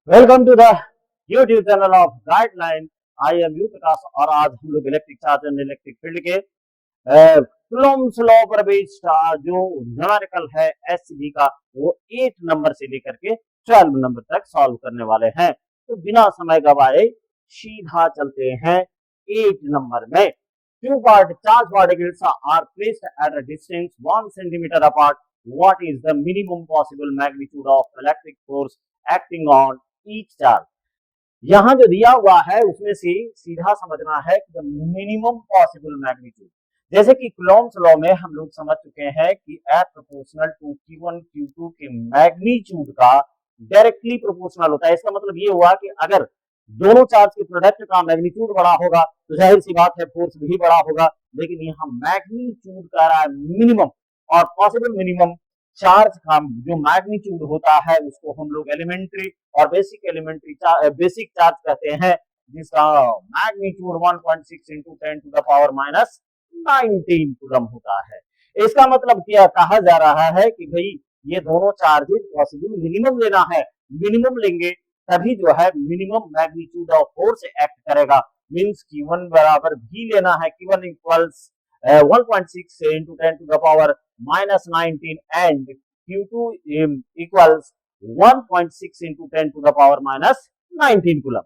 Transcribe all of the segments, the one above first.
Welcome to the YouTube channel of guideline. I am U Prakash और आज हम लोग electric charge and electric field के कुलम्ब्स लॉ पर बेस्ड जो न्यूमेरिकल है एससीबी का वो 8 नंबर से लेकर के 12 नंबर तक सॉल्व करने वाले हैं। तो बिना समय गवाए सीधा चलते हैं 8 नंबर में। Two charge particles are placed at a distance 1 centimeter apart. What is the minimum possible magnitude of electric force acting on each charge? यहाँ जो दिया हुआ है उसमें से सीधा समझना है कि मिनिमम पॉसिबल मैग्नीट्यूड, जैसे कि कूलॉम्स लॉ में हम लोग समझ चुके हैं कि F proportional to Q1 Q2 के मैग्नीट्यूड का डायरेक्टली प्रोपोर्शनल होता है। इसका मतलब ये हुआ कि अगर दोनों चार्ज के प्रोडक्ट का मैग्नीट्यूड बड़ा होगा तो जाहिर सी बात है फोर्स भी बड़ा होगा, लेकिन यहाँ मैग्नीट्यूड का रहा है मिनिमम और पॉसिबल मिनिमम चार्ज का जो मैग्नीट्यूड होता है उसको हम लोग एलिमेंट्री और बेसिक चार्ज कहते हैं, जिसका magnitude 1.6 into 10 to the power minus 19 coulomb होता है। इसका मतलब क्या कहा जा रहा है कि भाई ये दोनों चार्जेस पॉसिबल मिनिमम लेना है, मिनिमम लेंगे तभी जो है minimum magnitude of force act करेगा। मींस Q1 बराबर भी लेना है, Q1 equals 1.6 into 10 to the power minus 19 and Q2 equals 1.6 into 10 to the power minus 19 coulomb.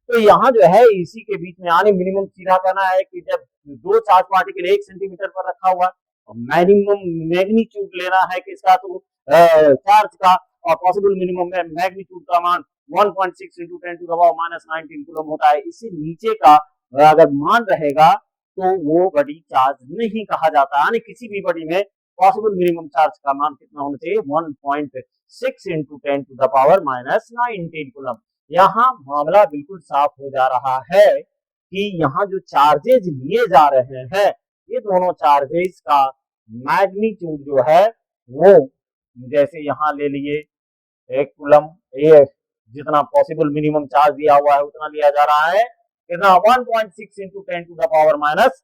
तो यहाँ जो है इसी के बीच में आने मिनिमम सीधा करना है कि जब दो चार्ज पार्टिकल 1 सेंटीमीटर पर रखा हुआ और मैक्सिमम मैग्नीट्यूड लेना है किसका, तो चार्ज का, और पॉसिबल मिनिमम में मैग्नीट्यूड का मान 1.6 into 10 to the power minus 19 coulomb होता है। इससे नीचे का अगर मान रहेगा तो वो बड़ी चार्ज नहीं कहा जाता, यानी किसी भी बड़ी में पॉसिबल मिनिमम चार्ज का मान कितना होना चाहिए 1.6 into 10 to the power minus 19 coulomb. यहाँ मामला बिल्कुल साफ हो जा रहा है कि यहाँ जो चार्जेज लिए जा रहे हैं ये दोनों चार्जेस का मैग्नीट्यूड जो है वो, जैसे यहाँ ले लिए एक कूलम, ये जितना पॉसिबल मिनिमम चार्ज दिया हुआ है उतना लिया जा रहा है, कितना 1.6 into 10 to the power minus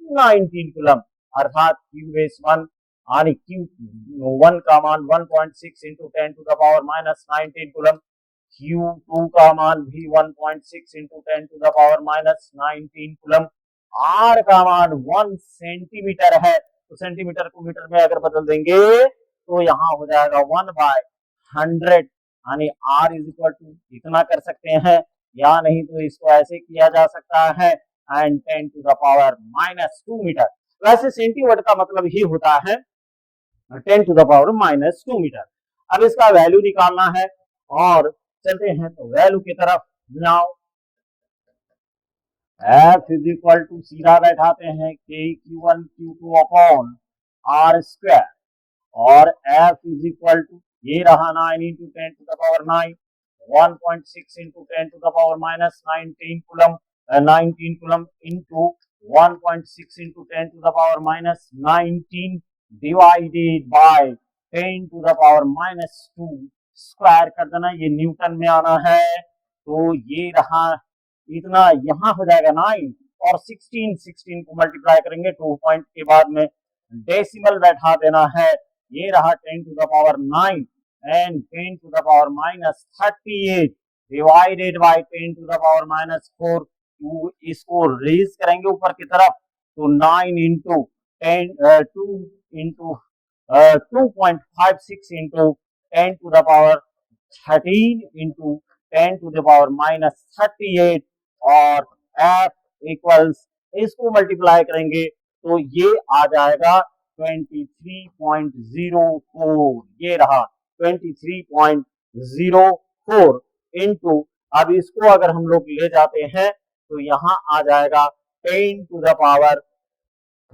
19 coulomb, अर्थात Q1 यानी Q1 का मान 1.6 into 10 to the power minus 19 coulomb, Q2 का मान भी 1.6 into 10 to the power minus 19 coulomb, R का मान 1 सेंटीमीटर है तो सेंटीमीटर को मीटर में अगर बदल देंगे तो यहाँ हो जाएगा 1/100, यानी R इज इक्वल टू इतना कर सकते हैं, या नहीं तो इसको ऐसे किया जा सकता है and 10 to the power minus 2 metre. वैसे सेंटीवर्ड का मतलब ही होता है 10 to the power minus 2 metre. अब इसका वैल्यू निकालना है और चलते हैं तो वैल्यू की तरफ। Now F is equal to सीधा बैठाते हैं Q1 Q2 upon R square, और F इज इक्वल टू ये रहा 9 into 10 to the power 9, 1.6 into 10 to the power minus 19 coulomb, 19 coulomb into 1.6 into 10 to the power minus 19 divided by 10 to the power minus 2 square कर देना, ये Newton में आना है। तो ये रहा इतना, यहाँ हो जाएगा 9 और 16 को मल्टीप्लाई करेंगे 2 पॉइंट के बाद में डेसिमल बैठा देना है, ये रहा 10 to the power 9 and 10 to the power minus 38 divided by 10 to the power minus 4। इसको रेज करेंगे ऊपर की तरफ तो 9 into 10 2 into 2.56 into 10 to the power 13 into 10 to the power minus 38 और F इक्वल्स, इसको मल्टीप्लाई करेंगे तो ये आ जाएगा 23.04, ये रहा 23.04 इंटू, अब इसको अगर हम लोग ले जाते हैं तो यहाँ आ जाएगा 10 to the power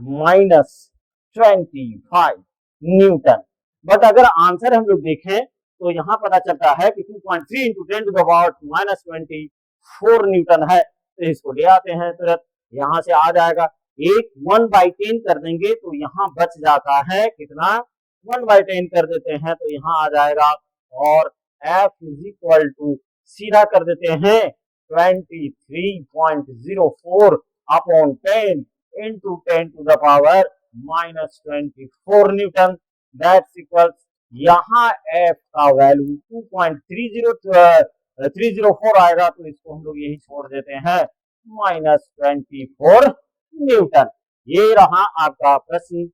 minus 25 newton. But अगर आंसर हम लोग देखें तो यहाँ पता चलता है कि 2.3 into 10 to the power minus 24 newton है। तो इसको ले आते हैं तुरंत, यहाँ से आ जाएगा एक 1/10 कर देंगे तो यहाँ बच जाता है कितना, 1/10 कर देते हैं तो यहाँ आ जाएगा, और F इज इक्वल टू सीधा कर देते हैं 23.04 upon 10 into 10 to the power minus 24 newton, that's equal, यहाँ F का वैल्यू 2.30 304 आएगा तो इसको हम लोग यही छोड़ देते हैं, -24 न्यूटन। ये रहा आपका प्रश्न,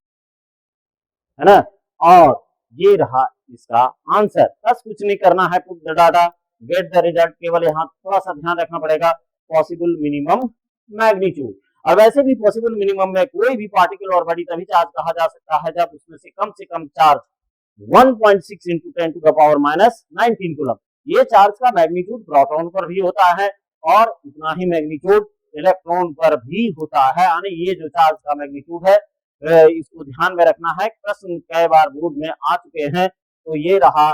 है ना, और ये रहा इसका आंसर। बस कुछ नहीं करना है, put the data get the result. केवल यहाँ थोड़ा सा ध्यान रखना पड़ेगा, पॉसिबल मिनिमम मैग्नीट्यूड। और वैसे भी पॉसिबल मिनिमम में कोई भी पार्टिकल और बॉडी तभी चार्ज कहा जा सकता है जब उसमें से कम charge 1.6 into 10 to the power -19 coulomb. ये चार्ज का मैग्नीट्यूड प्रोटॉन पर भी होता है और इतना ही मैग्नीट्यूड इलेक्ट्रॉन पर भी होता है। यानी ये जो चार्ज का मैग्नीट्यूड है इसको ध्यान में रखना है। प्रश्न कई बार बोर्ड में आ चुके हैं, तो ये रहा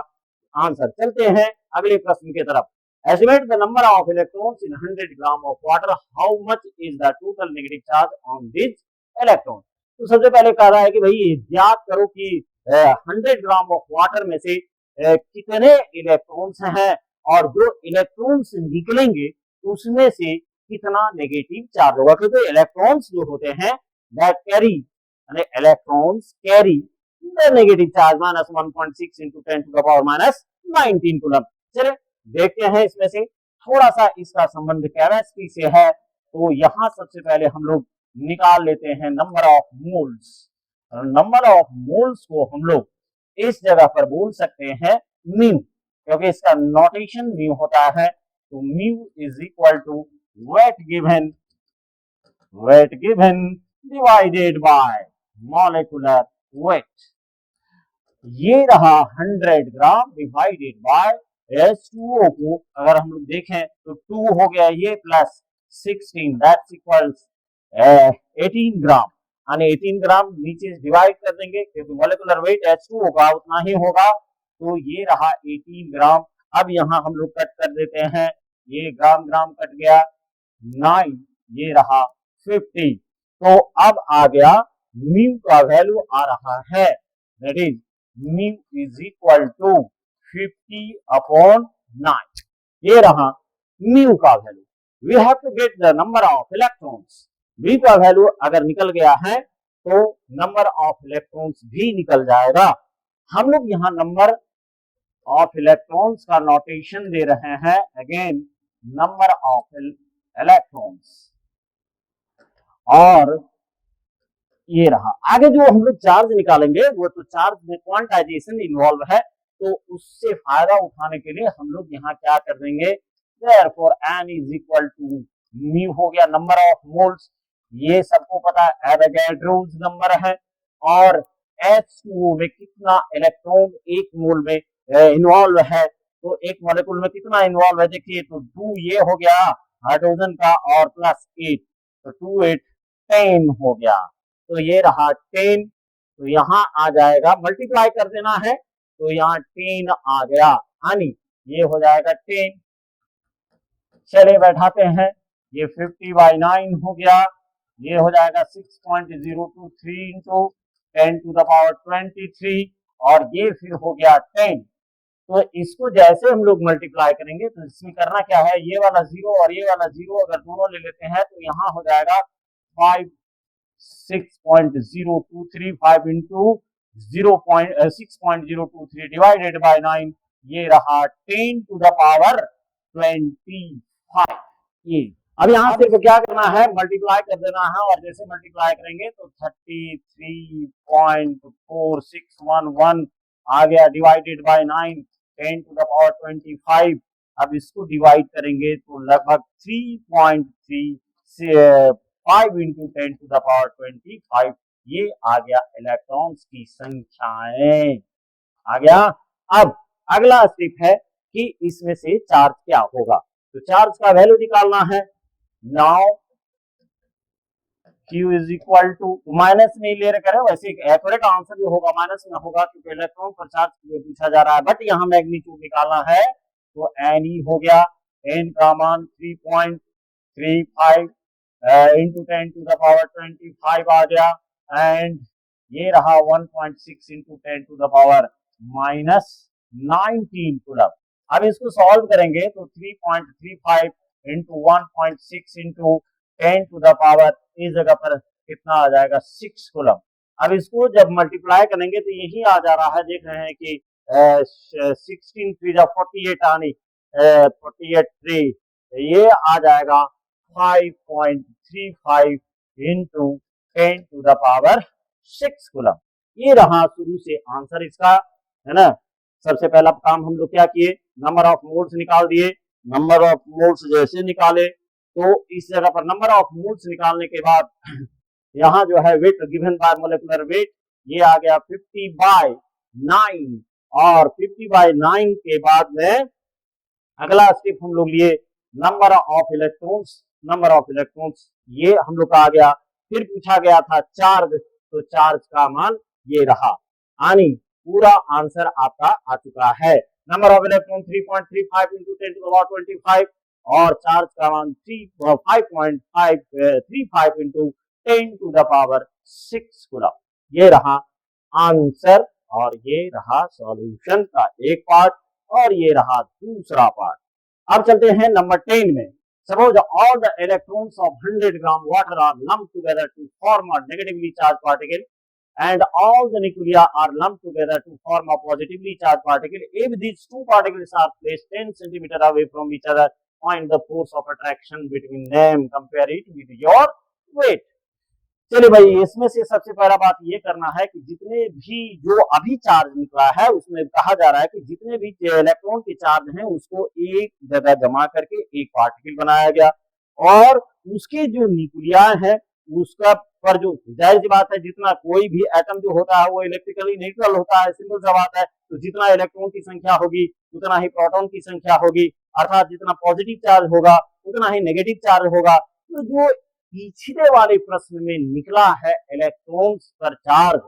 आंसर। चलते हैं अगले प्रश्न की तरफ। Estimate the number of electrons in 100 gram of water, how much is the total negative charge on this electron. तो सबसे पहले कह रहा है कि भाई ज्ञात करो कि 100 ग्राम ऑफ वाटर में से कितने इलेक्ट्रॉन्स हैं और जो इलेक्ट्रॉन्स निकलेंगे उसमें से कितना नेगेटिव चार्ज होगा। क्योंकि इलेक्ट्रॉन्स जो होते हैं दैट कैरी, यानी electrons carry the negative charge -1.6 into 10 to the power -19 coulomb. चलिए देखते हैं इसमें से थोड़ा सा इसका संबंध केमिस्ट्री से है। तो यहाँ सबसे पहले हम लोग निकाल लेते हैं number of moles. Number of moles को हम लोग इस जगह पर बोल सकते हैं म्यू, क्योंकि इसका नोटेशन म्यू होता है। तो mu is equal to weight given divided by molecular weight. ये रहा 100 ग्राम डिवाइडेड बाय H2O को अगर हम लोग देखें तो 2 हो गया ये प्लस 16 दैट्स इक्वल्स 18 ग्राम। यानी 18 ग्राम नीचे डिवाइड कर देंगे क्योंकि मॉलिक्यूलर वेट H2O का उतना ही होगा। तो ये रहा 18 ग्राम। अब यहाँ हम लोग कट कर देते हैं, ये ग्राम ग्राम कट गया 9, ये रहा 50। तो अब आ गया म्यू का वैल्यू आ रहा है, that is mu is equal to 50/9। ये रहा म्यू का value. We have to get the number of electrons. Mu का वैल्यू अगर निकल गया है तो नंबर ऑफ इलेक्ट्रॉन्स भी निकल जाएगा। हम लोग यहाँ नंबर ऑफ इलेक्ट्रॉन्स का नोटेशन दे रहे हैं, अगेन नंबर ऑफ इलेक्ट्रॉन्स। और ये रहा आगे जो हम लोग चार्ज निकालेंगे वो तो चार्ज में क्वांटाइजेशन इन्वॉल्व है, तो उससे फायदा उठाने के लिए हम लोग यहाँ क्या कर देंगे, therefore n is equal to mu हो गया नंबर ऑफ मोल्स। ये सबको पता है एवोगैड्रोस नंबर है। और H2O में कितना इलेक्ट्रॉन एक मोल में इन्वॉल्व है, तो एक मॉलिक्यूल में कितना इन्वॉल्व है देखिए, तो 2 ये हो गया हाइड्रोजन का और प्लस 8, तो 2 8 10 हो गया। तो ये रहा 10, तो यहाँ आ जाएगा मल्टीप्लाई कर देना है, तो यहाँ 10 आ गया, यानी ये हो जाएगा 10। चलिए बैठाते हैं, ये 50/9 हो गया, ये हो जाएगा 6.023 इंटू 10 टू द पावर 23, और ये फिर हो गया 10। तो इसको जैसे हम लोग मल्टीप्लाई करेंगे तो इसमें करना क्या है, ये वाला 0 और ये वाला 0 अगर दोनों ले लेते हैं तो यहाँ हो जाएगा 6.023, 5 इंटू 6.023 डिवाइडेड बाय 9, ये रहा 10 टू द पावर 25। ये अब यहाँ सिर्फ क्या करना है, मल्टीप्लाई कर देना है, और जैसे मल्टीप्लाई करेंगे तो 33.4611 आ गया divided by 9, 10 to the power 25। अब इसको डिवाइड करेंगे तो लगभग 3.35 इंटू 10 टू द पावर 25, ये आ गया इलेक्ट्रॉन्स की संख्याएं आ गया। अब अगला स्टेप है कि इसमें से चार्ज क्या होगा, तो चार्ज का वैल्यू निकालना है। Now Q is equal to, minus नहीं ले रहे, वैसे एक्यूरेट आंसर जो होगा माइनस में होगा क्योंकि इलेक्ट्रॉन पर चार्ज पूछा जा रहा है, बट यहाँ मैग्नीट्यूड निकालना है तो एन ई हो गया, एन का मान 3.35 इंटू 10 टू द पावर 25 आ गया, एंड ये रहा 1.6 into 10 to the power -19 coulomb. अब इसको सॉल्व करेंगे तो 3.35 into 1.6 into 10 to the power इस जगह पर कितना आ जाएगा 6 कूलम। अब इसको जब मल्टीप्लाई करेंगे तो यही आ जा रहा है, देख रहे हैं कि 16 3 48 आनी 48 ये आ जाएगा 5.35 into 10 to the power 6 coulomb. ये रहा शुरू से आंसर इसका, है ना। सबसे पहला काम हम लोग क्या किए, नंबर ऑफ मोल्स निकाल दिए। नंबर ऑफ मोल्स जैसे निकाले तो इस जगह पर नंबर ऑफ मोल्स निकालने के बाद यहाँ जो है weight given by molecular weight ये आ गया 50/9 और 50/9 के बाद में अगला स्टेप हम लोग लिए number of electrons. Number of electrons ये हम लोग का आ गया। फिर पूछा गया था चार्ज, तो चार्ज का मान ये रहा। यानी पूरा आंसर आपका आ चुका है। Number of electron 3.35 into 10 to the power 25 और चार्ज का मान 5.535 into 10 to the power 6 coulomb. ये रहा आंसर और ये रहा सॉल्यूशन का एक पार्ट और ये रहा दूसरा पार्ट। अब चलते हैं नंबर 10 में। Suppose all the electrons of 100 gram water are lumped together to form a negatively charged particle and all the nuclei are lumped together to form a positively charged particle. If these two particles are placed 10 centimeter away from each other, find the force of attraction between them. Compare it with your weight. चलिए भाई, इसमें से सबसे पहला बात ये करना है कि जितने भी जो अभी चार्ज निकला है उसमें कहा जा रहा है कि जितने भी इलेक्ट्रॉन के चार्ज हैं उसको एक जगह जमा करके एक पार्टिकल बनाया गया और उसके जो न्यूक्लियाई है उसका पर जो जाहिर सी बात है जितना कोई भी एटम जो होता है वो इलेक्ट्रिकली न्यूट्रल होता है, सिंपल सा बात है। तो जितना इलेक्ट्रॉन की संख्या होगी उतना ही प्रोटॉन की संख्या होगी, अर्थात जितना पॉजिटिव चार्ज होगा उतना ही नेगेटिव चार्ज होगा। तो जो पिछले वाले प्रश्न में निकला है इलेक्ट्रॉन्स पर charge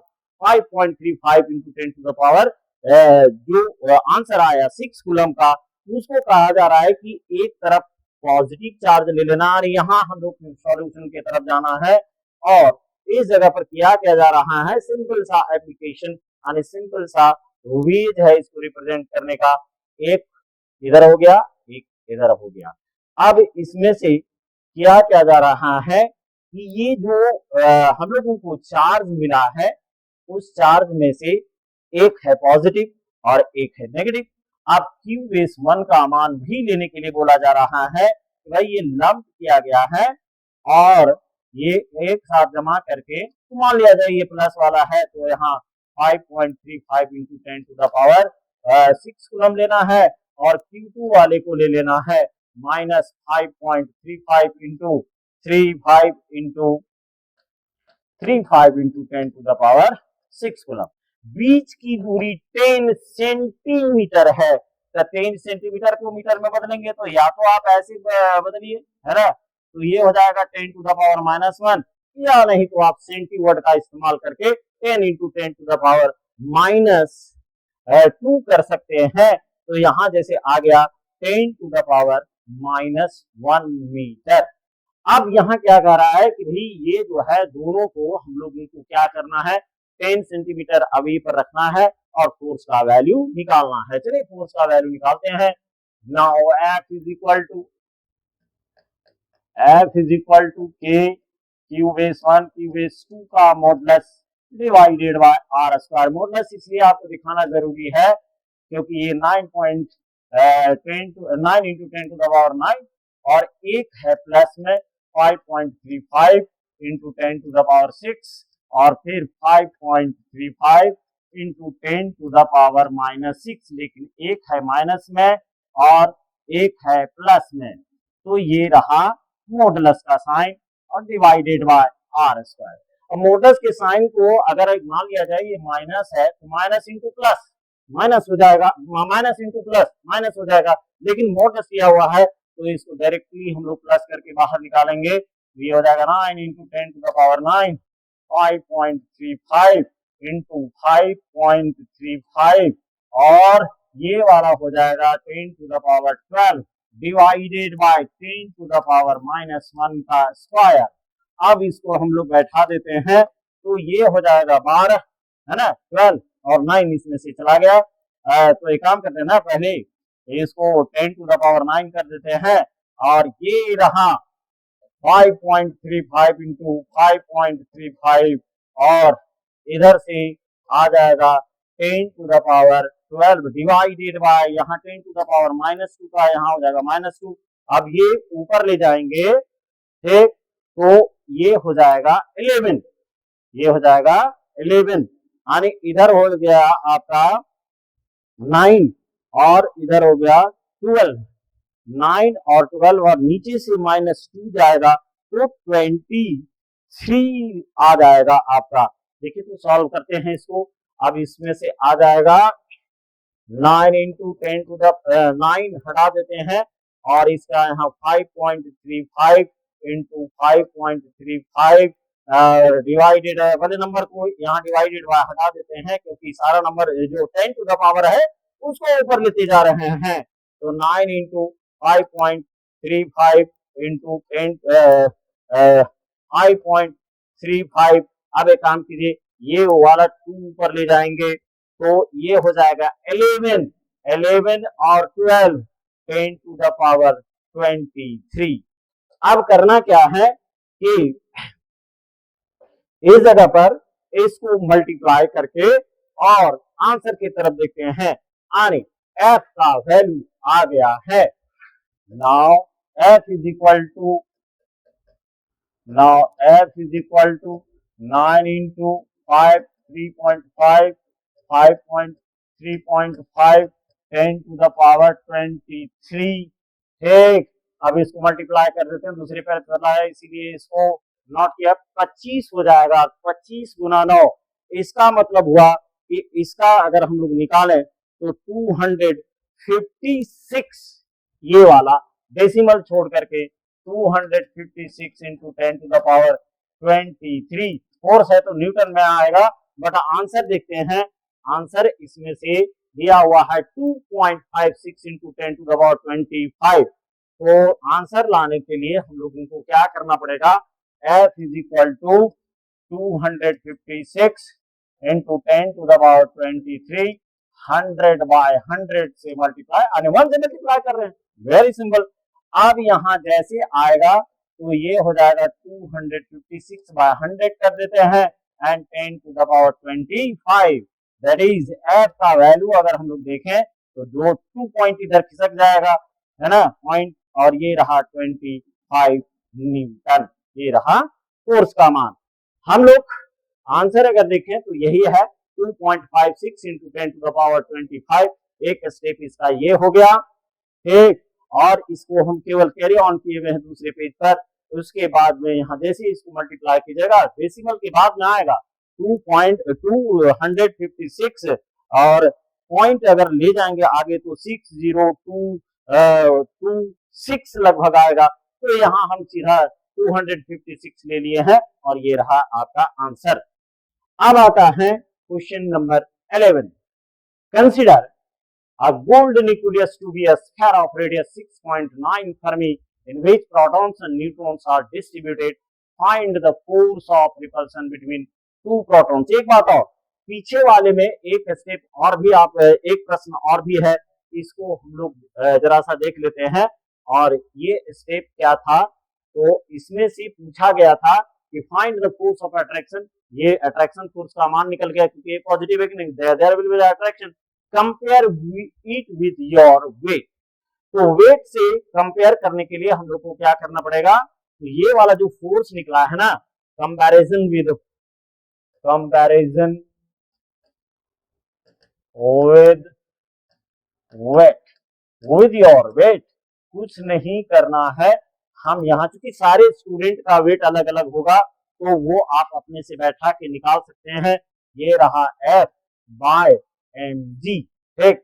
5.35 into 10 to the power जो आंसर आया 6 कूलम का, उसको कहा जा रहा है कि एक तरफ पॉजिटिव चार्ज ले लेना और यहाँ हम लोग सॉल्यूशन की तरफ जाना है और इस जगह पर क्या जा रहा है, सिंपल सा एप्लीकेशन यानी सिंपल सा वेज है इसको रिप्रेजेंट करने का। एक इधर हो गया, एक इधर हो गया। अब इसमें से क्या जा रहा है कि ये जो हम लोगों को चार्ज मिला है उस चार्ज में से एक है पॉजिटिव और एक है नेगेटिव। अब Q-1 का मान भी लेने के लिए बोला जा रहा है कि भाई ये लंप किया गया है और ये एक साथ जमा करके तो मान लिया जाए ये प्लस वाला है तो यहाँ 5.35 into 10 to the power 6 coulomb लेना है और Q2 वाले को ले लेना है minus 5.35 into 35 into 10 to the power 6 coulomb. बीच की दूरी 10 सेंटीमीटर है तो 10 सेंटीमीटर को मीटर में बदलेंगे तो या तो आप ऐसे बदलिए, है ना, तो ये हो जाएगा 10 टू द पावर -1 या नहीं तो आप सेंटीवर्ड का इस्तेमाल करके 10 इंटू 10 टू द पावर -2 कर सकते हैं। तो यहाँ जैसे आ गया 10 टू द पावर -1 मीटर। अब यहाँ क्या कह रहा है कि भाई ये जो है दोनों को हम लोगों को क्या करना है, 10 सेंटीमीटर अवे पर रखना है और फोर्स का वैल्यू निकालना है। चलिए फोर्स का वैल्यू निकालते हैं। Now F is equal to K Q-1 Q-2 का modulus divided by R square. Modulus इसलिए आपको दिखाना जरूरी है क्योंकि ये 9 इंटू 10 टू द पावर 9 और एक है प्लस में 5.35 इंटू 10 टू द पावर 6 और फिर 5.35 इंटू 10 टू द पावर -6, लेकिन एक है माइनस में और एक है प्लस में। तो ये रहा मॉडुलस का साइन और डिवाइडेड बाय R स्क्वायर। और मॉडुलस के साइन को अगर मान लिया जाए ये माइनस है तो माइनस इंटू प्लस माइनस हो जाएगा, माइनस इंटू प्लस माइनस हो जाएगा, लेकिन मॉडुलस किया हुआ है तो इसको डायरेक्टली हम लोग प्लस करके बाहर निकालेंगे। ये हो जाएगा 9 into 10 to the power 9 5.35 into 5.35 और ये वाला हो जाएगा 10 to the power 12 divided by 10 to the power -1 का स्क्वायर। अब इसको हम लोग बैठा देते हैं तो ये हो जाएगा 12, है ना, 12 और 9 इसमें से चला गया। तो एक काम करते हैं ना, पहले इसको 10 टू द पावर 9 कर देते हैं और ये रहा 5.35 इंटू 5.35 और इधर से आ जाएगा 10 to the power 12 divided by यहाँ 10 टू द पावर -2 का यहाँ हो जाएगा -2। अब ये ऊपर ले जाएंगे, ठीक, तो ये हो जाएगा 11, ये हो जाएगा 11, यानी इधर हो गया आपका 9 और इधर हो गया 12, 9 और 12 और नीचे से -2 जाएगा तो 23 आ जाएगा आपका। देखिए तो सॉल्व करते हैं इसको। अब इसमें से आ जाएगा 9 इंटू 10 टू द 9 हटा देते हैं और इसका यहाँ 5.35 इंटू 5.35 डिवाइडेड वाले नंबर को यहाँ डिवाइडेड बाय हटा देते हैं क्योंकि सारा नंबर जो 10 टू द पावर है उसको ऊपर लेते जा रहे हैं। तो 9 इंटू 5.35 इंटू 5.35। अब एक काम कीजिए, ये वाला 2 ऊपर ले जाएंगे तो ये हो जाएगा 11, 11 और 12 10 टू द पावर 23। अब करना क्या है कि इस जगह पर इसको मल्टीप्लाई करके और आंसर की तरफ देखते हैं। यानी f का वैल्यू आ गया है, now f is equal to 9 into 5 3.5 5.3.5 10 to the power 23। ठीक, अब इसको मल्टीप्लाई कर देते हैं, दूसरे पैर पर है इसीलिए इसको नॉट किया, 25 हो जाएगा। 25 गुना 9, इसका मतलब हुआ कि इसका अगर हम लोग निकालें तो 256, ये वाला डेसिमल छोड़ करके 256 into 10 to the power 23। Force है तो न्यूटन में आएगा, बट आंसर देखते हैं। आंसर इसमें से दिया हुआ है 2.56 इंटू 10 टू द पावर 25। तो आंसर लाने के लिए हम लोगों को क्या करना पड़ेगा, f is equal to 256 into 10 to the power 23, 100 by 100 से मल्टीप्लाई, यानी 1 से मल्टीप्लाई कर रहे हैं, वेरी सिंपल। अब यहाँ जैसे आएगा तो ये हो जाएगा 256 बाय 100 कर देते हैं and 10 to the power 25, that is f का वैल्यू। अगर हम लोग देखें तो 2 पॉइंट इधर खिसक जाएगा, है ना, पॉइंट, और ये रहा 25 न्यूटन, ये रहा फोर्स का मान। हम लोग आंसर अगर देखें तो यही है 2.56 इंटू 10 टू द पावर 25। एक स्टेप इसका ये हो गया, ठीक, और इसको हम केवल कैरी ऑन किए हुए हैं दूसरे पेज पर। उसके बाद में यहाँ जैसे इसको मल्टीप्लाई कीजिएगा, डेसिमल के बाद में आएगा 2.256 और पॉइंट अगर ले जाएंगे आगे तो 60226 लगभग आएगा। तो यहाँ हम सीधा 256 ले लिए हैं और ये रहा आपका आंसर। अब आता है question number 11। Consider a gold nucleus to be a sphere of radius 6.9 Fermi in which protons and neutrons are distributed. Find the force of repulsion between two protons. एक बात और, पीछे वाले में एक स्टेप और भी, आप एक प्रश्न और भी है, इसको हम लोग जरा सा देख लेते हैं। और ये स्टेप क्या था, तो इसमें से पूछा गया था कि find the force of attraction. ये अट्रैक्शन फोर्स का मान निकल गया क्योंकि ये पॉजिटिव है कि नहीं, there will be attraction. Compare it with your weight. तो वेट से कंपेयर करने के लिए हम लोग को क्या करना पड़ेगा, तो ये वाला जो फोर्स निकला है ना, comparison with weight, with your wait, कुछ नहीं करना है। हम यहाँ चूंकि सारे स्टूडेंट का वेट अलग अलग होगा तो वो आप अपने से बैठा के निकाल सकते हैं। ये रहा F बाय mg, ठीक।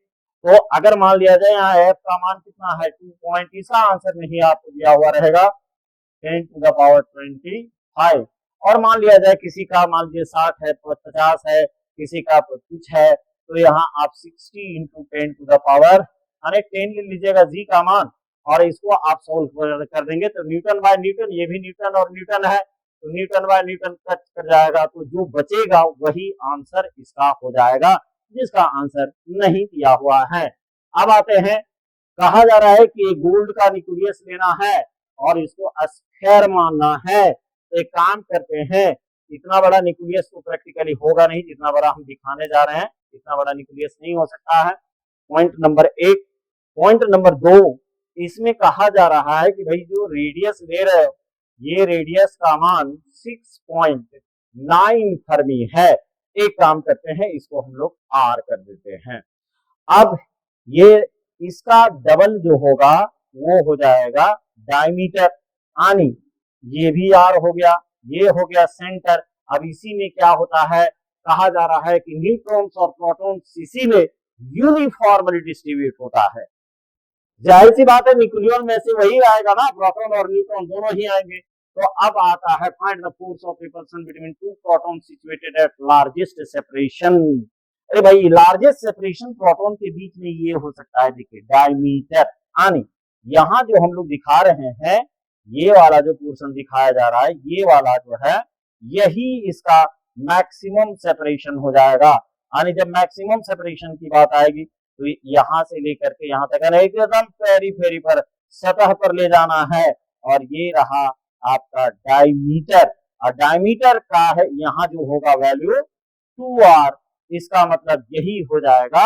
तो अगर मान लिया जाए यहाँ f का मान कितना है 2 पॉइंट, इसका आंसर नहीं आपको दिया हुआ रहेगा 10 टू द पावर 25। और मान लिया जाए किसी का मान लीजिए 60 है, 50 है, किसी का कुछ है, तो यहाँ आप 60 इंटू 10 टू द पावर, यानी 10 ले लीजिएगा जी का मान और इसको आप सोल्व कर देंगे तो न्यूटन बाय न्यूटन, ये भी न्यूटन और न्यूटन है तो न्यूटन बाय न्यूटन कट कर जाएगा, तो जो बचेगा वही आंसर इसका हो जाएगा, जिसका आंसर नहीं दिया हुआ है। अब आते हैं, कहा जा रहा है कि गोल्ड का न्यूक्लियस लेना है और इसको स्फीयर मानना है। तो एक काम करते हैं, इतना बड़ा न्यूक्लियस तो प्रैक्टिकली होगा नहीं जितना बड़ा हम दिखाने जा रहे हैं, इतना बड़ा न्यूक्लियस नहीं हो सकता है। Point number 1। पॉइंट नंबर 2, इसमें कहा जा रहा है कि भाई जो रेडियस ले रहे हो, ये रेडियस का मान 6.9 फर्मी है। एक काम करते हैं, इसको हम लोग आर कर देते हैं। अब ये इसका डबल जो होगा वो हो जाएगा डायमीटर, यानी ये भी आर हो गया, ये हो गया सेंटर। अब इसी में क्या होता है, कहा जा रहा है कि न्यूट्रॉन्स और प्रोटॉन्स इसी में यूनिफॉर्मली डिस्ट्रीब्यूट होता है। जाहिर सी बात है न्यूक्लियन में से वही आएगा ना, प्रोटॉन और न्यूट्रॉन दोनों ही आएंगे। तो अब आता है find the force of repulsion between two proton situated at largest separation. अरे भाई लार्जेस्ट सेपरेशन प्रोटॉन के बीच में ये हो सकता है, देखिए डायमीटर, यानी यहाँ जो हम लोग दिखा रहे हैं, ये वाला जो पोर्शन दिखाया जा रहा है, ये वाला जो है यही इसका मैक्सिमम सेपरेशन हो जाएगा। यानी जब मैक्सिमम सेपरेशन की बात आएगी तो यहां से लेकर के यहां तक एकदम पेरीफेरी पर, सतह पर ले जाना है। और ये रहा आपका डायमीटर, और डायमीटर का है यहाँ जो होगा वैल्यू 2r। इसका मतलब यही हो जाएगा,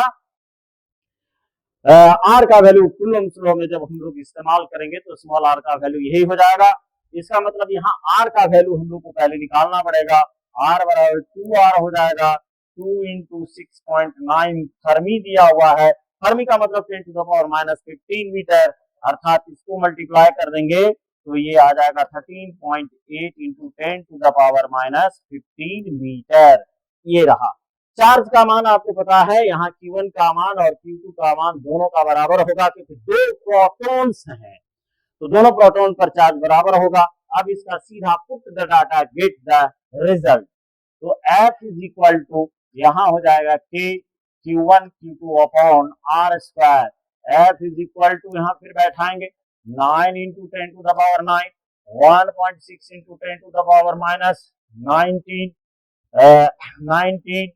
आर का वैल्यू कूलम्ब लॉ में जब हम लोग इस्तेमाल करेंगे तो स्मॉल आर का वैल्यू यही हो जाएगा। इसका मतलब यहाँ आर का वैल्यू हम लोग को पहले निकालना पड़ेगा। आर बराबर 2r हो जाएगा, 2 इंटू 6.9 फर्मी दिया हुआ है। फर्मी का मतलब 10⁻⁻15 मीटर, अर्थात इसको मल्टीप्लाई कर देंगे तो ये आ जाएगा 13.8 इंटू 10⁻⁻15 मीटर। ये रहा। चार्ज का मान आपको पता है, यहाँ Q1 का मान और Q2 का मान दोनों का बराबर होगा, क्योंकि दो प्रोटॉन्स हैं तो दोनों प्रोटॉन पर चार्ज बराबर होगा। अब इसका सीधा put the data get the result. तो F इज इक्वल टू यहाँ हो जाएगा K Q1 Q2 upon R square. F is equal to यहाँ फिर बैठाएंगे 9 into 10 to the power 9, 1.6 into 10 to the power minus 19, 19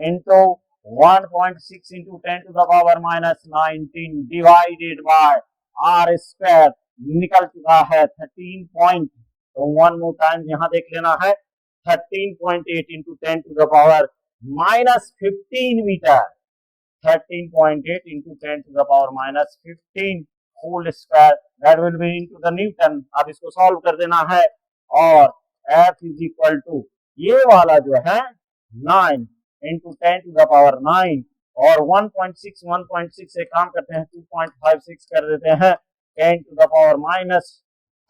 into 1.6 into 10 to the power minus 19 divided by R square. निकल चुका है 13 point, तो वन मोर टाइम यहाँ देख लेना है, 13.8 into 10 to the power minus 15 metre. 13.8 into 10 to the power minus 15 whole square, that will be into the Newton। अब इसको सॉल्व कर देना है और F is equal to ये वाला जो है 9 into 10 to the power 9 और 1.6 से काम करते हैं 2.56 कर देते हैं 10 to the power minus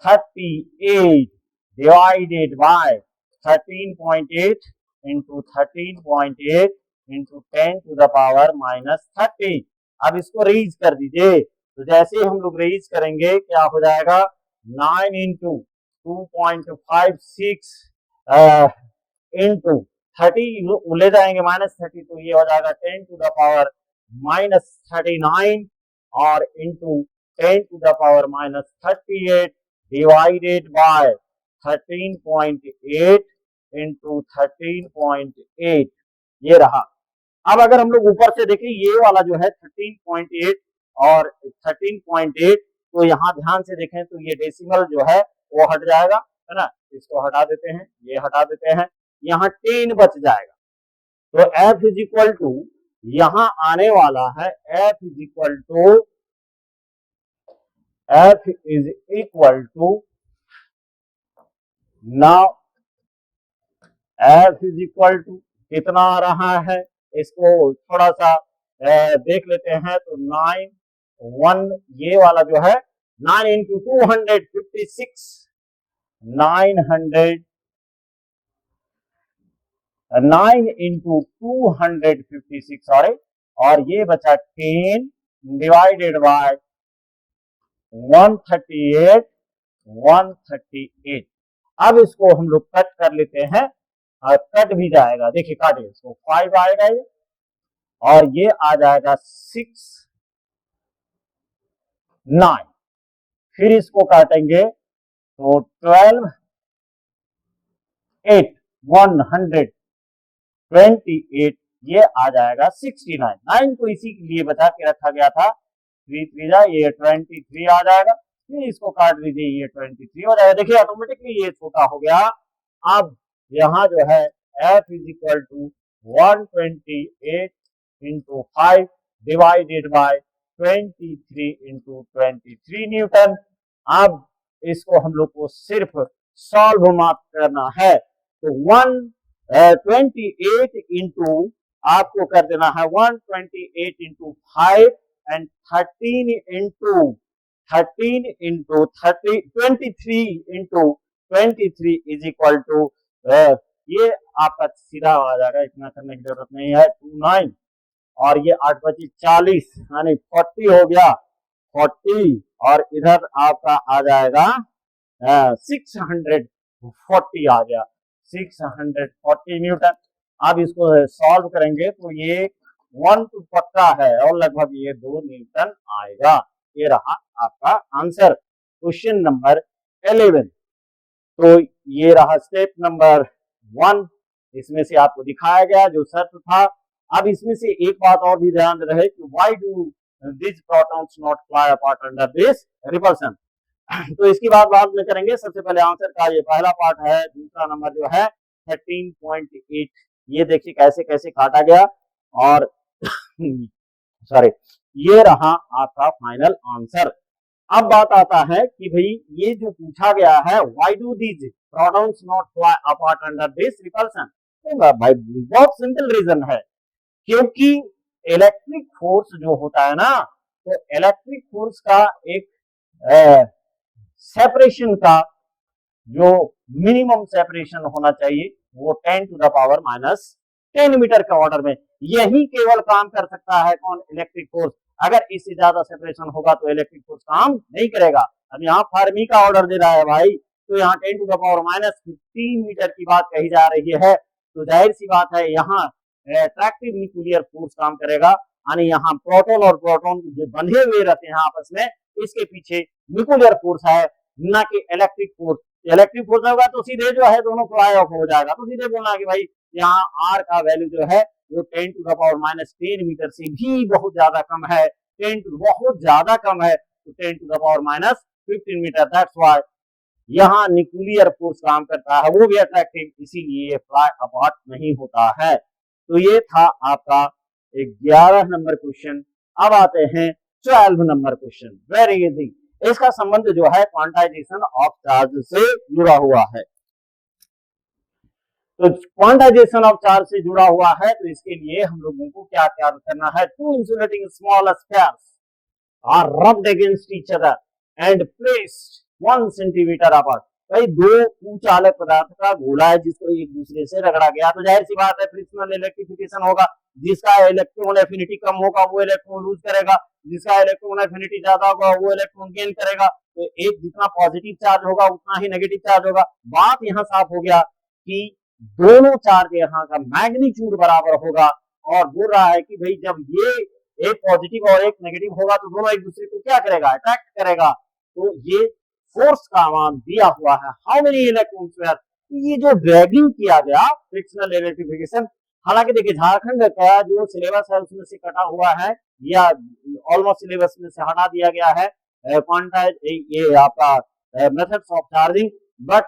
38 divided by 13.8 into 13.8 into 10 to the power minus 30। अब इसको रेज कर दीजिए, तो जैसे ही हम लोग रेज करेंगे क्या हो जाएगा, 9 इंटू 2.56 इंटू 30 ले जाएंगे माइनस 30, तो ये हो जाएगा 10 टू द पावर माइनस 39 और into 10 to the power minus 38 divided by 13.8 into 13.8। ये रहा। अब अगर हम लोग ऊपर से देखें, ये वाला जो है 13.8 और 13.8, तो यहाँ ध्यान से देखें तो ये डेसिमल जो है वो हट जाएगा, है ना, इसको हटा देते हैं, ये हटा देते हैं, यहाँ 10 बच जाएगा। तो F इज इक्वल टू यहाँ आने वाला है, F is equal to now F is equal to कितना आ रहा है, इसको थोड़ा सा देख लेते हैं। तो 9 ये वाला जो है 9 इंटू 256 9 इंटू 256 सॉरी, और ये बचा 10 डिवाइडेड बाय 138। अब इसको हम लोग कट कर लेते हैं, और कट भी जाएगा, देखिए काटे इसको 5 आएगा ये, और ये आ जाएगा 6 9, फिर इसको काटेंगे तो 12 8 128, ये आ जाएगा 69। 9 को इसी के लिए बचा के रखा गया था, 3 3 ये 23 आ जाएगा, फिर इसको काट दीजिए, ये 23 हो जाएगा। देखिए ऑटोमेटिकली ये छोटा हो गया। अब यहाँ जो है F is equal to 128 into 5 divided by 23 into 23 newton. अब इसको हम लोग को सिर्फ सॉल्व मात्र करना है, तो 128 इंटू आपको कर देना है 128 into 5 and 13 into 23 into 23 is equal to, ये आपका सीधा आ जाएगा, इतना करने की जरूरत नहीं है, 29 और ये 8 बची 40 यानी 40 हो गया, 40 और इधर आपका आ जाएगा 640 आ गया, 640 न्यूटन। अब इसको सॉल्व करेंगे तो ये 1 तो पक्का है और लगभग ये 2 न्यूटन आएगा। ये रहा आपका आंसर क्वेश्चन नंबर 11। तो ये रहा स्टेप नंबर 1, इसमें से आपको दिखाया गया जो शर्त था। अब इसमें से एक बात और भी ध्यान रहे कि why do this protons not fly apart under this repulsion. तो इसकी बात बाद में करेंगे, सबसे पहले आंसर का ये पहला पार्ट है। दूसरा नंबर जो है 13.8, ये देखिए कैसे कैसे काटा गया और सॉरी, ये रहा आपका फाइनल आंसर। अब बात आता है कि भाई ये जो पूछा गया है why do these protons not fly apart under this repulsion, भाई बहुत सिंपल रीजन है, क्योंकि इलेक्ट्रिक फोर्स जो होता है ना, तो इलेक्ट्रिक फोर्स का एक सेपरेशन का जो मिनिमम सेपरेशन होना चाहिए वो 10 to the power minus 10 metre के ऑर्डर में, यही केवल काम कर सकता है कौन, इलेक्ट्रिक फोर्स। अगर इससे ज्यादा सेपरेशन होगा तो इलेक्ट्रिक फोर्स काम नहीं करेगा। अब यहाँ फर्मी का ऑर्डर दे रहा है भाई, तो यहाँ 10 to the power minus 15 metre की बात कही जा रही है, तो जाहिर सी बात है यहाँ अट्रैक्टिव न्यूक्लियर फोर्स काम करेगा, यानी यहाँ प्रोटॉन और प्रोटॉन जो बंधे हुए रहते हैं आपस में, इसके पीछे न्यूक्लियर फोर्स है, ना कि इलेक्ट्रिक फोर्स। इलेक्ट्रिक फोर्स होगा तो सीधे जो है दोनों फ्लाई ऑफ हो जाएगा, तो सीधे बोलना कि भाई यहाँ आर का वैल्यू जो है वो 10 to the power minus 10 metre से भी बहुत ज्यादा कम है, 10 टू बहुत ज्यादा कम है, तो 10 to the power minus 15 metre. That's why यहाँ न्यूक्लियर फोर्स काम करता है, वो भी अट्रैक्टिव, इसीलिए ये फ्लाई अपार्ट नहीं होता है। तो ये था आपका 11 नंबर क्वेश्चन। अब आते हैं 12 नंबर क्वेश्चन, वेरी इजी। इसका संबंध जो है क्वांटाइजेशन ऑफ चार्ज से जुड़ा हुआ है। तो क्वांटाइजेशन ऑफ चार्ज से जुड़ा हुआ है, तो इसके लिए हम लोगों को क्या क्या करना है, two insulating small spheres are rubbed against each other and placed 1 centimetre apart. भाई दो उचालक पदार्थ का गोला है जिसको एक दूसरे से रगड़ा गया, तो जाहिर सी बात है फ्रिक्शनल इलेक्ट्रिफिकेशन होगा, जिसका इलेक्ट्रॉन एफिनिटी कम होगा वो इलेक्ट्रॉन लूज करेगा, जिसका इलेक्ट्रॉन एफिनिटी ज्यादा होगा वो इलेक्ट्रॉन गेन करेगा। तो एक जितना पॉजिटिव चार्ज होगा उतना ही नेगेटिव चार्ज होगा। बात यहाँ साफ हो गया कि दोनों चार्ज यहाँ का मैग्नीट्यूड बराबर होगा, और बोल रहा है कि भाई जब ये एक पॉजिटिव और एक नेगेटिव होगा तो दोनों एक दूसरे को क्या करेगा, अट्रैक्ट करेगा। तो ये फोर्स का मान दिया हुआ है, हाउ मेनी इलेक्ट्रॉन स्क्वायर। ये जो ड्रैगिंग किया गया फ्रिक्शनल इलेक्ट्रिफिकेशन, हालांकि देखिए झारखंड का जो सिलेबस है उसमें से कटा हुआ है या ऑलमोस्ट सिलेबस में से हटा दिया गया है ये आपका मेथड्स ऑफ चार्जिंग, बट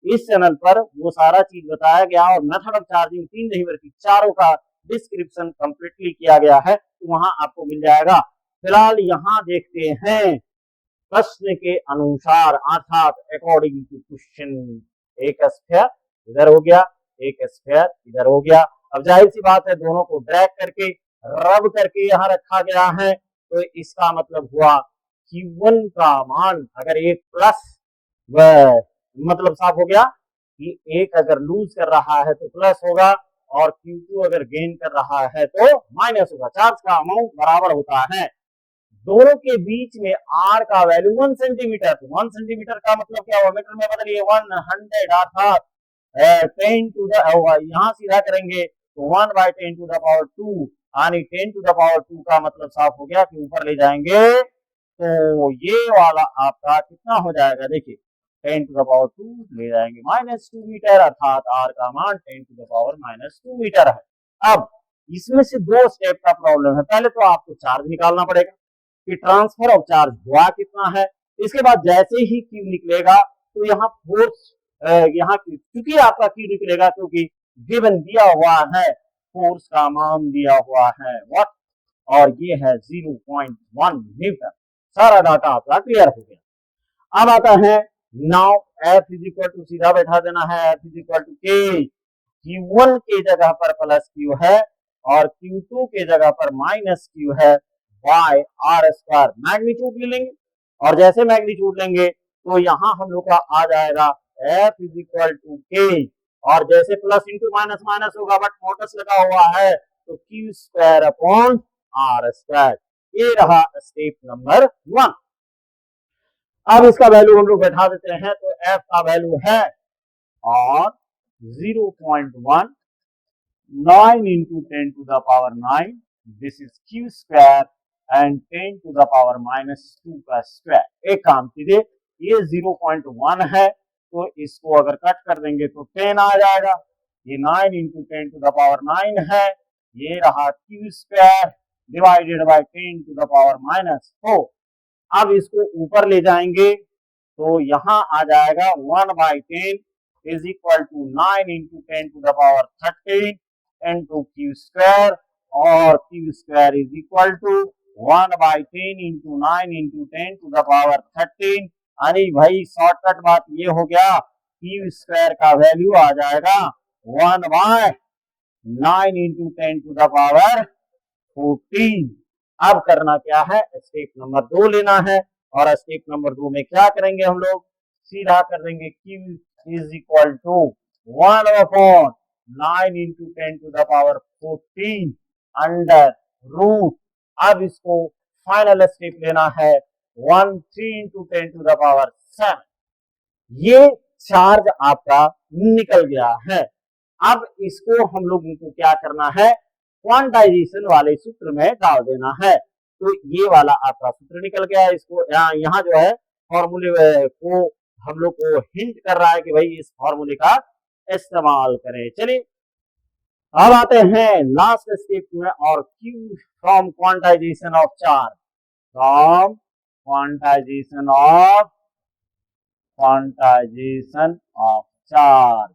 इस चैनल पर वो सारा चीज बताया गया और मेथड ऑफ चार्जिंग 3 नहीं बल्कि 4 का डिस्क्रिप्शन कंप्लीटली किया गया है, तो वहां आपको मिल जाएगा। फिलहाल यहाँ देखते हैं प्रश्न के अनुसार, अर्थात अकॉर्डिंग टू क्वेश्चन, एक स्फीयर इधर हो गया, एक स्फीयर इधर हो गया। अब जाहिर सी बात है दोनों को ड्रैग करके रब करके यहाँ रखा गया है, तो इसका मतलब हुआ Q1 का मान अगर एक प्लस, मतलब साफ हो गया कि एक अगर लूज कर रहा है तो प्लस होगा और Q2 अगर गेन कर रहा है तो माइनस होगा। चार्ज का अमाउंट बराबर होता है, दोनों के बीच में R का वैल्यू 1 सेंटीमीटर, तो 1 सेंटीमीटर का मतलब क्या हुआ, मीटर में बदलिए 100, अर्थात 10 टू द, यहाँ सीधा करेंगे तो 1/10 टू द पावर 2, यानी 10 टू द पावर 2 का मतलब साफ हो गया कि ऊपर ले जाएंगे तो ये वाला आपका कितना हो जाएगा, देखिए 10 टू द पावर 2 ले जाएंगे -2 मीटर, अर्थात R का मान 10 टू द पावर -2 मीटर है। अब इसमें से 2 स्टेप का प्रॉब्लम है, पहले तो आपको चार्ज निकालना पड़ेगा कि ट्रांसफर ऑफ चार्ज हुआ कितना है, इसके बाद जैसे ही Q निकलेगा तो यहाँ फोर्स यहाँ क्योंकि आपका Q निकलेगा क्योंकि गिवन दिया हुआ है फोर्स का मान दिया हुआ है व्हाट, और ये है 0.1 न्यूटन। सारा डाटा आपका क्लियर हो गया। अब आता है now F is equal to, सीधा बैठा देना है F इज इक्वल टू के, Q1 के जगह पर प्लस Q है और Q2 के जगह पर माइनस Q है, बाय आर स्क्वायर। मैग्नीट्यूड ले लेंगे और जैसे मैग्नीट्यूड लेंगे तो यहाँ हम लोग का आ जाएगा F इज इक्वल टू के, और जैसे प्लस इंटू माइनस माइनस होगा बट मोटस लगा हुआ है तो Q square upon R square. ये रहा स्टेप नंबर 1। अब इसका वैल्यू हम लोग बैठा देते हैं तो F का वैल्यू है और 0.1 9 into 10 to the power 9, this is Q square and 10 to the power minus 2 का स्क्वायर। एक काम कीजिए, ये 0.1 है तो इसको अगर कट कर देंगे तो 10 आ जाएगा, ये 9 into 10 to the power 9 है, ये रहा Q square divided by 10 to the power minus 4। अब इसको ऊपर ले जाएंगे तो यहाँ आ जाएगा 1/10 is equal to 9 into 10 to the power 13 into Q square, और Q square is equal to 1/10 into 9 into 10 to the power 13। अरे भाई शॉर्टकट बात ये हो गया, Q स्क्वायर का वैल्यू आ जाएगा 1/9 into 10 to the power 14। अब करना क्या है, स्टेप नंबर 2 लेना है, और स्टेप नंबर 2 में क्या करेंगे हम लोग, सीधा कर देंगे Q is equal to 1/9 into 10 to the power 14 under root. अब इसको फाइनल स्टेप लेना है 13 into 10 to the power 7। ये चार्ज आपका निकल गया है। अब इसको हम लोगों को क्या करना है, क्वांटाइजेशन वाले सूत्र में डाल देना है। तो ये वाला आपका सूत्र निकल गया। इसको यहाँ जो है फॉर्मूले को हम लोग को हिंट कर रहा है कि भाई इस फॉर्मूले का इस्तेमाल करें। चलिए अब आते हैं लास्ट स्टेप में, और Q from quantization of charge, from quantization of charge,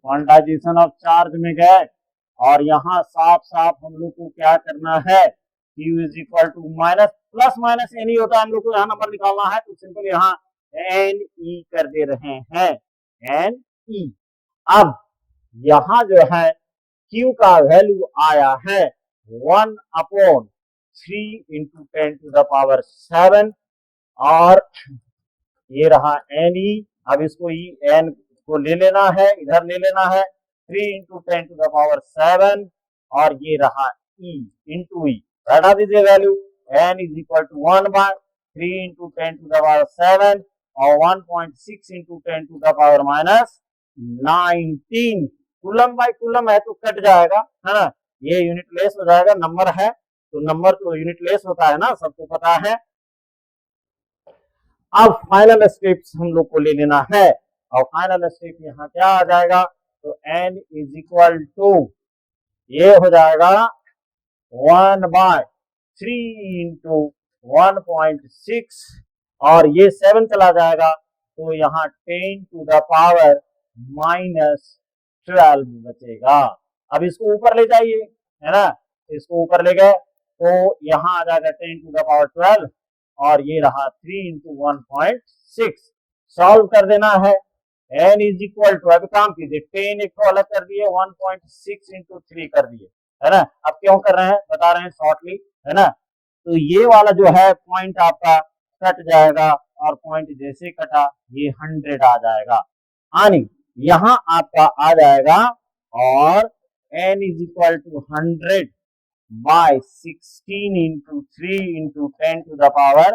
quantization of charge में गए और यहाँ साफ साफ हम लोग को क्या करना है, Q is equal to minus plus minus n ही होता है, हम लोग को यहाँ नंबर निकालना है तो सिंपल यहाँ एन ई कर दे रहे हैं, एन ई। अब यहाँ जो है Q का वैल्यू आया है 1/3 into 10 to the power 7, और ये रहा एन ई। अब इसको एन को ले लेना है, इधर ले लेना है 3 into 10 to the power 7, और ये रहा ई इंटू ई। बैठा दीजिए value, n is equal to 1/3 into 10 to the power 7 और 1.6 into 10 to the power minus 19। Coulomb by coulomb है तो कट जाएगा, है ना, ये यूनिट लेस हो जाएगा, नंबर है तो नंबर तो यूनिट लेस होता है ना, सबको पता है। अब फाइनल स्टेप्स हम लोग को ले लेना है, और फाइनल स्टेप यहाँ क्या आ जाएगा, तो n इज इक्वल टू ये हो जाएगा 1/3 into 1.6 और ये 7 चला जाएगा तो यहाँ 10 to the power minus 12 बचेगा। अब इसको ऊपर ले जाइए, है ना, इसको ऊपर ले गए तो यहाँ आ जाएगा 10 to the power 12 और ये रहा 3 into 1.6। सॉल्व कर देना है, n इज इक्वल टू, अभी काम कीजिए, 10 एक को अलग कर दिए, 1.6 into 3 कर दिए, है ना। अब क्यों कर रहे हैं बता रहे हैं शॉर्टली, है ना। तो ये वाला जो है पॉइंट आपका कट जाएगा और पॉइंट जैसे कटा ये 100 आ जाएगा, यानी यहाँ आपका आ जाएगा और n is equal to 100/16 into 3 into 10 to the power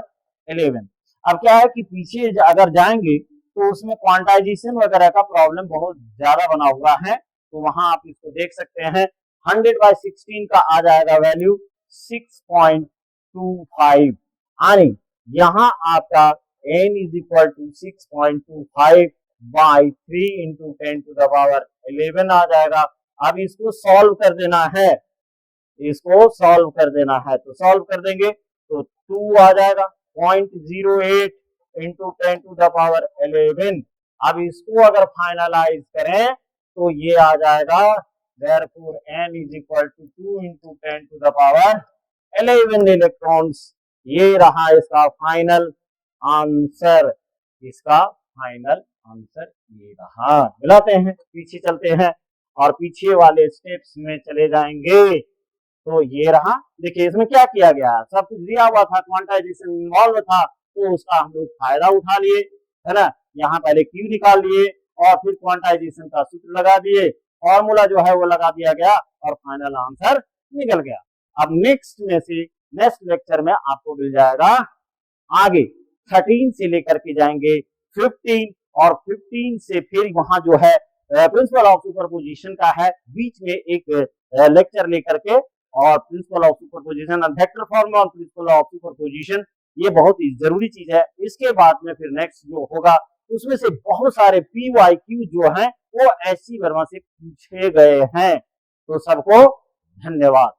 11। अब क्या है कि पीछे अगर जाएंगे तो उसमें क्वांटाइजेशन वगैरह का प्रॉब्लम बहुत ज्यादा बना हुआ है, तो वहां आप इसको देख सकते हैं। 100/16 का आ जाएगा वैल्यू 6.25, यानी यहाँ आपका n is equal to 6.25/3 into 10 to the power 11 आ जाएगा। अब इसको सॉल्व कर देना है, इसको सॉल्व कर देना है, तो सॉल्व कर देंगे तो 2 आ जाएगा, 0.08 into 10 to the power 11। अब इसको अगर फाइनलाइज करें तो ये आ जाएगा therefore n is equal to 2 into 10 to the power 11 electrons. ये रहा इसका फाइनल आंसर, इसका फाइनल आंसर ये रहा। मिलाते हैं, पीछे चलते हैं और पीछे वाले स्टेप्स में चले जाएंगे। तो ये रहा, देखिए इसमें क्या किया गया, सब कुछ दिया हुआ था, क्वांटाइजेशन इन्वॉल्व था, तो उसका हम लोग फायदा उठा लिए, है ना। यहाँ पहले क्यू निकाल लिए और फिर क्वांटाइजेशन का सूत्र लगा दिए, फॉर्मूला जो है वो लगा दिया गया और फाइनल आंसर निकल गया। अब नेक्स्ट लेक्चर में आपको मिल जाएगा आगे 13 से लेकर के जाएंगे 15 और 15 से फिर वहां जो है प्रिंसिपल ऑफ सुपरपोजिशन का है, बीच में एक लेक्चर लेकर के, और प्रिंसिपल ऑफ सुपरपोजिशन और वेक्टर फॉर्मूला और प्रिंसिपल ऑफ सुपरपोजिशन, ये बहुत ही जरूरी चीज है। इसके बाद में फिर नेक्स्ट जो होगा उसमें से बहुत सारे PYQ जो हैं वो SC वर्मा से पूछे गए हैं। तो सबको धन्यवाद।